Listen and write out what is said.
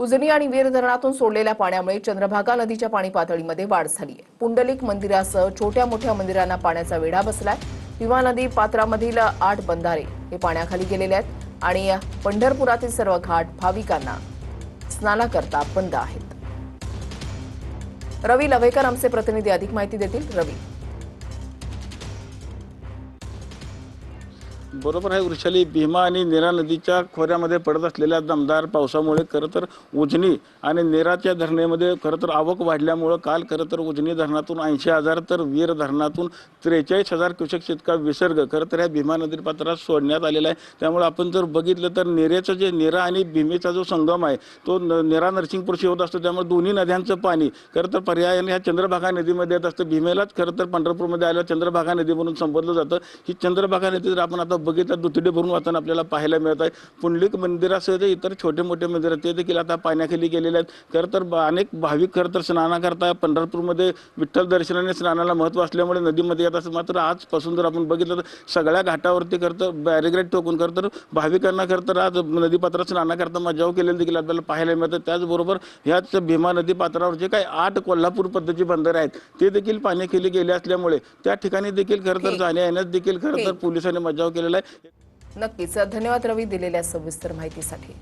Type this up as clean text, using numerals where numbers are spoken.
उजनी आणि वीर धरणातून सोडलेल्या पाण्यामुळे चंद्रभागा नदीच्या पाणी पातळीमध्ये वाढ झाली आहे। पुंडलिक मंदिरासह छोट्या मोठ्या मंदिरांना पाण्याचा वेढा बसलाय। भीमा नदी पात्रामधील 8 बंधारे हे पाण्याखाली गेलेले आहेत आणि पंढरपुरातील सर्व घाट भाविकांना स्नानाकरता बंद आहेत। रवी लवेकर आमचे प्रतिनिधी अधिक माहिती देतील। रवी, बरोबर आहे वृषाली, भीमा आणि नीरा नदीच्या खोऱ्यामध्ये पडत असलेल्या दमदार पावसामुळे खरं तर उजनी आणि नीराच्या धरणेमध्ये खरं तर आवक वाढल्यामुळं काल खरं तर उजनी धरणातून 80,000 तर वीर धरणातून 43,000 क्युसेक्स इतका विसर्ग खरं तर ह्या भीमा नदी पात्रात सोडण्यात आलेला आहे। त्यामुळे आपण जर बघितलं तर नीरेचं जे नीरा आणि भीमेचा जो संगम आहे तो नीरा नरसिंगपूरशी होत असतो। त्यामुळे दोन्ही नद्यांचं पाणी खरं तर पर्यायाने ह्या चंद्रभागा नदीमध्ये येत असतं। भीमेलाच खरं तर पंढरपूरमध्ये आल्यावर चंद्रभागा नदी म्हणून संबोधलं जातं। ही चंद्रभागा नदी जर आपण आता बघितलं दुतडे भरून वाहताना आपल्याला पाहायला मिळत आहे। पुंडलिक मंदिरासह जे इतर छोटे मोठे मंदिर ते देखील आता पाण्याखाली गेलेले आहेत। खरं तर अनेक भाविक खरं तर स्नानाकरता पंढरपूरमध्ये विठ्ठल दर्शनाने स्नानाला महत्त्व असल्यामुळे नदीमध्ये येत असतात। मात्र आजपासून जर आपण बघितलं तर सगळ्या घाटावरती खरं तर बॅरिगेड ठोकून खरं तर भाविकांना खरं तर आज नदीपात्रात स्नानाकरता मजाव केलेलं देखील आपल्याला पाहायला मिळतं। त्याचबरोबर ह्याच भीमा नदी पात्रावर जे काही 8 कोल्हापूर पद्धतीची बंदरे आहेत ते देखील पाण्याखाली गेले असल्यामुळे त्या ठिकाणी देखील खरं तर जाण्या येण्यास देखील खरं तर पोलिसांनी मजाव केलेला आहे। नक्कीच धन्यवाद रवी दिलेल्या सविस्तर माहितीसाठी।